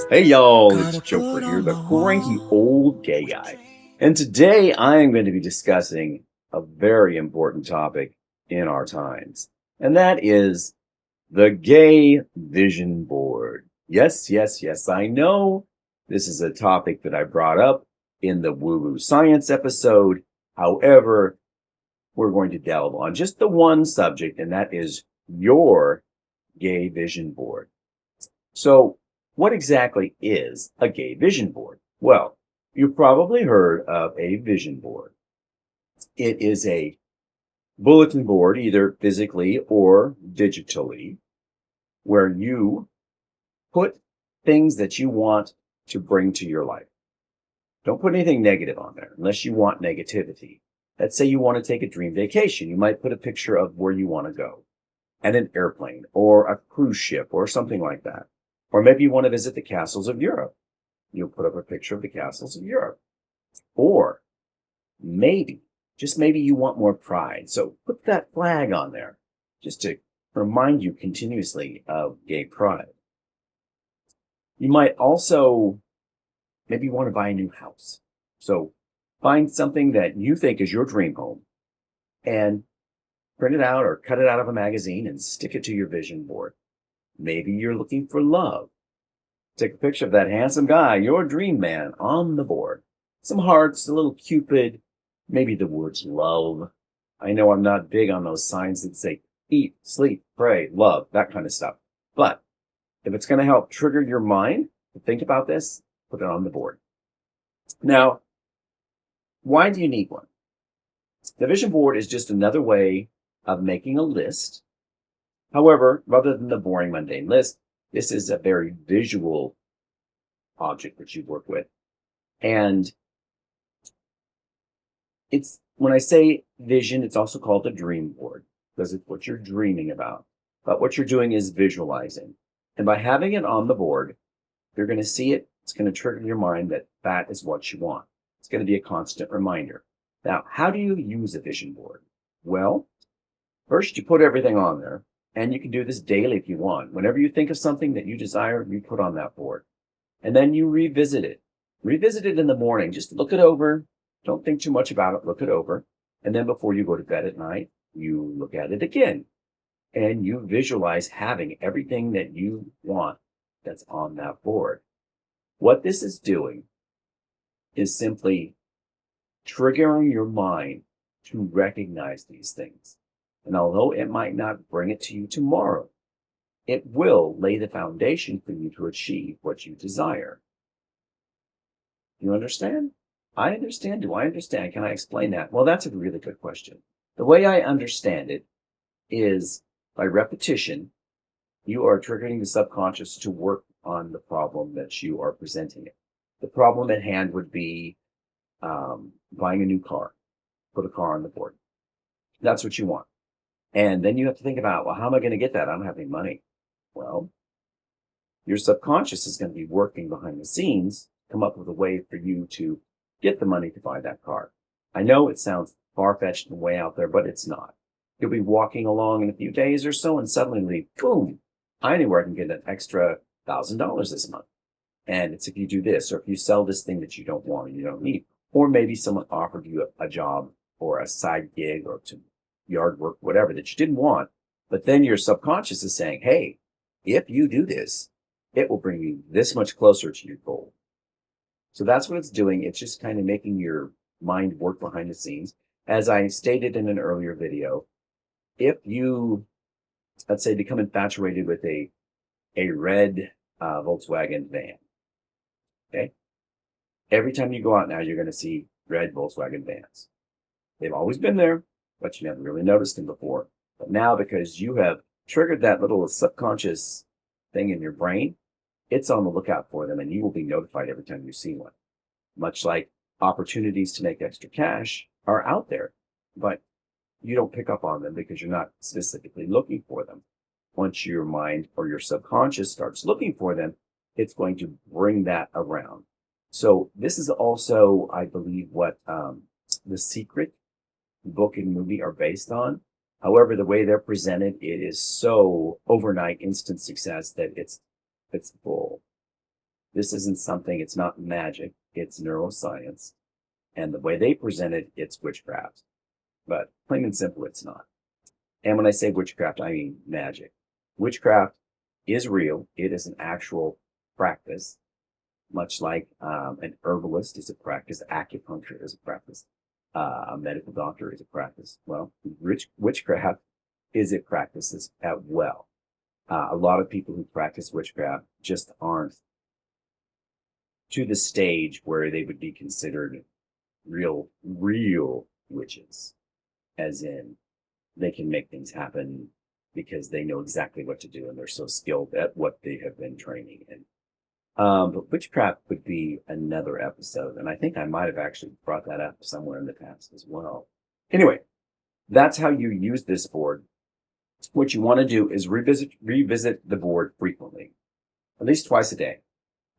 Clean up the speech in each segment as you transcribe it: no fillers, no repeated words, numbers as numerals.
Hey y'all, it's Joefer here, the cranky old gay guy. And today I am going to be discussing a very important topic in our times, and that is the gay vision board. Yes, yes, yes, I know this is a topic that I brought up in the woo woo science episode. However, we're going to delve on just the one subject, and that is your gay vision board. So, what exactly is a gay vision board? Well, you've probably heard of a vision board. It is a bulletin board, either physically or digitally, where you put things that you want to bring to your life. Don't put anything negative on there unless you want negativity. Let's say you want to take a dream vacation. You might put a picture of where you want to go and an airplane or a cruise ship or something like that. Or maybe you want to visit the castles of Europe. You'll put up a picture of the castles of Europe. Or maybe, just maybe you want more pride. So put that flag on there just to remind you continuously of gay pride. You might also maybe want to buy a new house. So find something that you think is your dream home and print it out or cut it out of a magazine and stick it to your vision board. Maybe you're looking for love. Take a picture of that handsome guy, your dream man, on the board. Some hearts, a little cupid, maybe the words love. I know I'm not big on those signs that say eat, sleep, pray, love, that kind of stuff. But if it's going to help trigger your mind to think about this, put it on the board. Now, why do you need one? The vision board is just another way of making a list. However, rather than the boring, mundane list, this is a very visual object that you work with. And it's when I say vision, it's also called a dream board because it's what you're dreaming about. But what you're doing is visualizing. And by having it on the board, you're going to see it. It's going to trigger your mind that that is what you want. It's going to be a constant reminder. Now, how do you use a vision board? Well, first you put everything on there, and you can do this daily if you want. Whenever you think of something that you desire, you put on that board. And then you revisit it. Revisit it in the morning. Just look it over. Don't think too much about it. Look it over. And then before you go to bed at night, you look at it again and you visualize having everything that you want that's on that board. What this is doing is simply triggering your mind to recognize these things. And although it might not bring it to you tomorrow, it will lay the foundation for you to achieve what you desire. You understand? I understand. Do I understand? Can I explain that? Well, that's a really good question. The way I understand it is by repetition, you are triggering the subconscious to work on the problem that you are presenting it. The problem at hand would be buying a new car. Put a car on the board. That's what you want. And then you have to think about, well, how am I going to get that? I don't have any money. Well, your subconscious is going to be working behind the scenes, come up with a way for you to get the money to buy that car. I know it sounds far-fetched and way out there, but it's not. You'll be walking along in a few days or so, and suddenly, boom, I know where I can get an extra $1,000 this month. And it's if you do this, or if you sell this thing that you don't want and you don't need, or maybe someone offered you a job or a side gig or to yard work, whatever that you didn't want. But then your subconscious is saying, hey, if you do this, it will bring you this much closer to your goal. So that's what it's doing. It's just kind of making your mind work behind the scenes. As I stated in an earlier video, if you, let's say, become infatuated with a red Volkswagen van, okay? Every time you go out now, you're going to see red Volkswagen vans. They've always been there, but you never really noticed them before. But now, because you have triggered that little subconscious thing in your brain, it's on the lookout for them, and you will be notified every time you see one. Much like opportunities to make extra cash are out there, but you don't pick up on them because you're not specifically looking for them. Once your mind or your subconscious starts looking for them, it's going to bring that around. So this is also, I believe, what The Secret book and movie are based on. However, the way they're presented, it is so overnight instant success that it's bull. This isn't something, it's not magic, it's neuroscience. And the way they present it, it's witchcraft. But plain and simple, it's not. And when I say witchcraft, I mean magic. Witchcraft is real. It is an actual practice, much like an herbalist is a practice, acupuncture is a practice, a medical doctor is a practice. Well, witchcraft is a practice as well. A lot of people who practice witchcraft just aren't to the stage where they would be considered real witches, as in they can make things happen because they know exactly what to do and they're so skilled at what they have been training in. But witchcraft would be another episode, and I think I might have actually brought that up somewhere in the past as well. Anyway, that's how you use this board. What you want to do is revisit the board frequently, at least twice a day.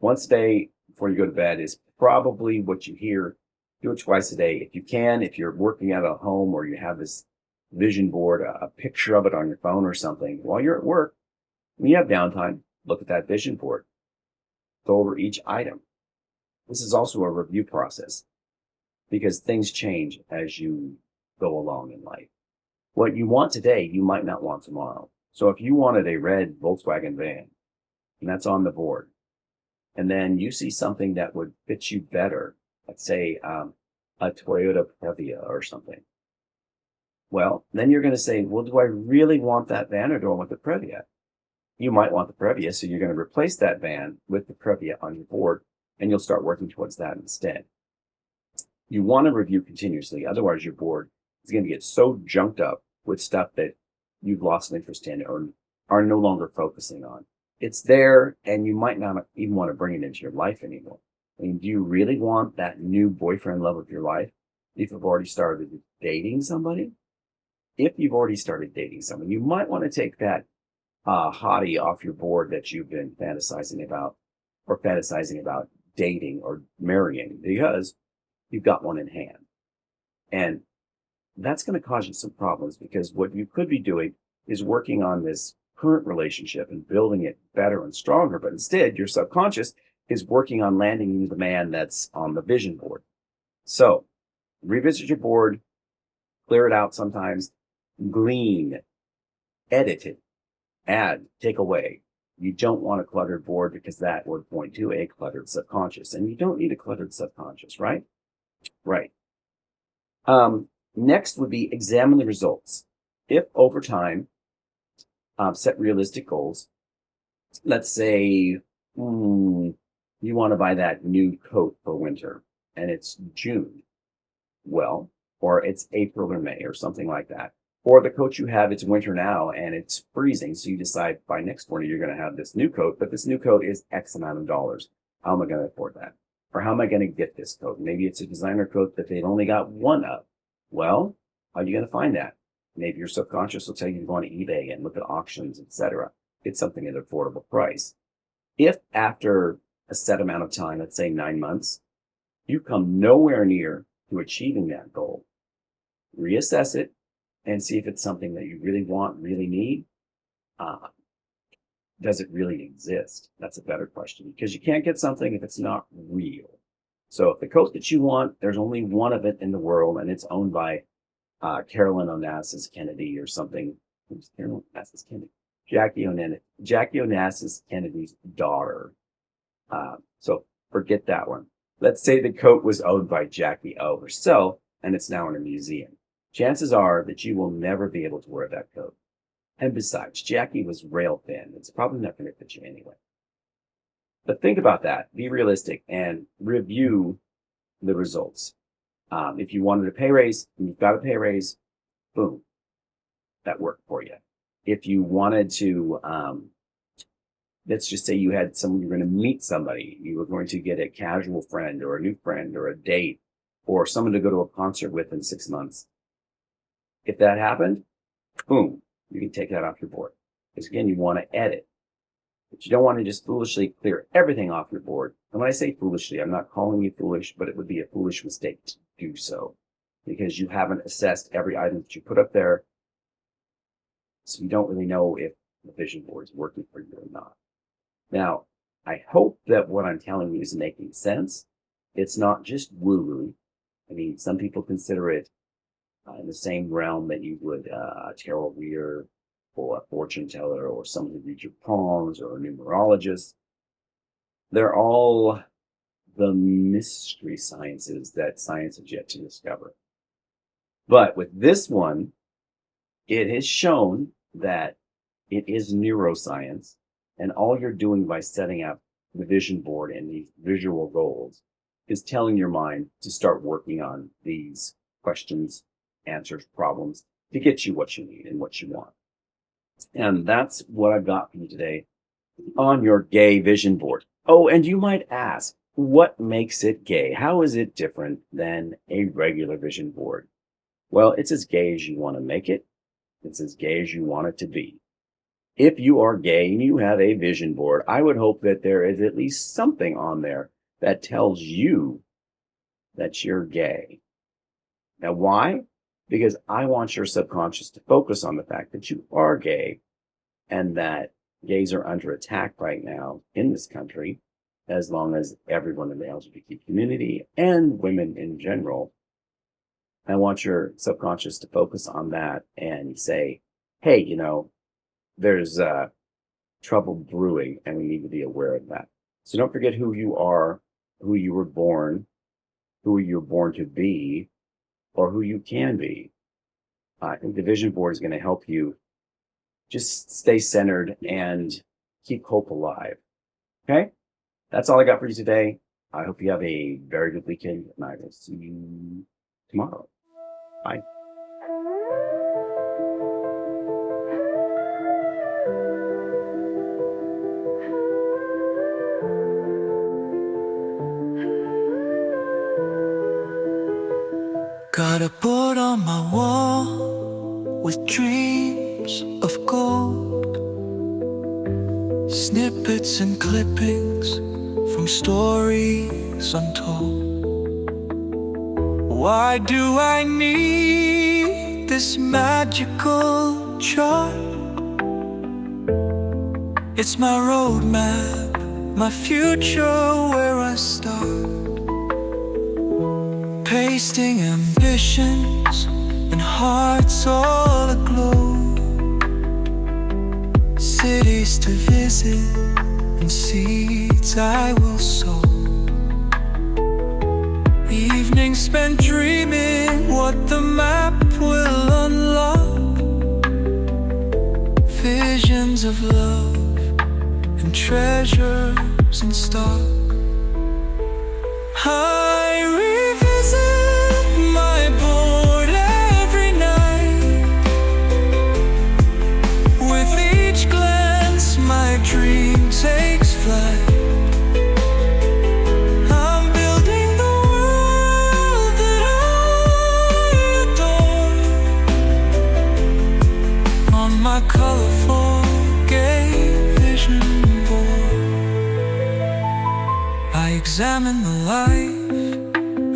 Once a day before you go to bed is probably what you hear. Do it twice a day if you can. If you're working at a home or you have this vision board, a picture of it on your phone or something while you're at work, when you have downtime, look at that vision board. Go over each item. This is also a review process because things change as you go along in life. What you want today, you might not want tomorrow. So if you wanted a red Volkswagen van, and that's on the board, and then you see something that would fit you better, let's say a Toyota Previa or something, well, then you're going to say, well, do I really want that van or do I want the Previa? You might want the Previa, so you're going to replace that van with the Previa on your board, and you'll start working towards that instead. You want to review continuously, otherwise your board is going to get so junked up with stuff that you've lost interest in or are no longer focusing on. It's there, and you might not even want to bring it into your life anymore. I mean, do you really want that new boyfriend love of your life if you've already started dating somebody? If you've already started dating someone, you might want to take that hottie off your board that you've been fantasizing about dating or marrying because you've got one in hand. And that's going to cause you some problems because what you could be doing is working on this current relationship and building it better and stronger. But instead, your subconscious is working on landing you the man that's on the vision board. So revisit your board, clear it out sometimes, glean, edit it, add, take away. You don't want a cluttered board because that would point to a cluttered subconscious. And you don't need a cluttered subconscious, right? Right. Next would be examine the results. If over time, set realistic goals. Let's say you want to buy that new coat for winter and it's June. Well, or it's April or May or something like that. Or the coat you have, it's winter now and it's freezing. So you decide by next winter, you're going to have this new coat, but this new coat is X amount of dollars. How am I going to afford that? Or how am I going to get this coat? Maybe it's a designer coat that they've only got one of. Well, how are you going to find that? Maybe your subconscious will tell you to go on eBay and look at auctions, etc. Get something at an affordable price. If after a set amount of time, let's say 9 months, you come nowhere near to achieving that goal, reassess it and see if it's something that you really want, really need. Does it really exist? That's a better question because you can't get something if it's not real. So if the coat that you want, there's only one of it in the world and it's owned by Carolyn Onassis Kennedy or something. Who's Carolyn Onassis Kennedy? Jackie Onassis Kennedy's daughter. So forget that one. Let's say the coat was owned by Jackie O herself and it's now in a museum. Chances are that you will never be able to wear that coat. And besides, Jackie was rail thin. It's probably not going to fit you anyway. But think about that. Be realistic and review the results. If you wanted a pay raise and you've got a pay raise, boom, that worked for you. If you wanted to, let's just say you had someone, you're going to meet somebody, you were going to get a casual friend or a new friend or a date or someone to go to a concert with in 6 months. If that happened, boom, you can take that off your board. Because again, you want to edit. But you don't want to just foolishly clear everything off your board. And when I say foolishly, I'm not calling you foolish, but it would be a foolish mistake to do so. Because you haven't assessed every item that you put up there. So you don't really know if the vision board is working for you or not. Now, I hope that what I'm telling you is making sense. It's not just woo-woo. I mean, some people consider it in the same realm that you would a tarot reader or a fortune teller or someone who reads your palms or a numerologist. They're all the mystery sciences that science has yet to discover. But with this one, it has shown that it is neuroscience, and all you're doing by setting up the vision board and these visual goals is telling your mind to start working on these questions, answers, problems to get you what you need and what you want. And that's what I've got for you today on your gay vision board. Oh, and you might ask, what makes it gay? How is it different than a regular vision board? Well, it's as gay as you want to make it. It's as gay as you want it to be. If you are gay and you have a vision board, I would hope that there is at least something on there that tells you that you're gay. Now, why? Because I want your subconscious to focus on the fact that you are gay and that gays are under attack right now in this country, as long as everyone in the LGBT community and women in general. I want your subconscious to focus on that and say, hey, there's trouble brewing and we need to be aware of that. So don't forget who you are, who you were born, who you're born to be, or who you can be. I think the vision board is going to help you just stay centered and keep hope alive. Okay? That's all I got for you today. I hope you have a very good weekend, and I will see you tomorrow. Bye. Got a board on my wall with dreams of gold, snippets and clippings from stories untold. Why do I need this magical chart? It's my roadmap, my future, where I start. Pasting ambitions and hearts all aglow, cities to visit and seeds I will sow. Evenings spent dreaming what the map will unlock, visions of love and treasures in stock. I revisit my board every night. With each glance my dream takes flight. I'm building the world that I adore on my colorful gay vision board. I examine the life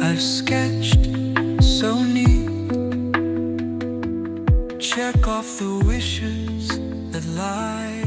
I've sketched so neat, check off the wishes that lie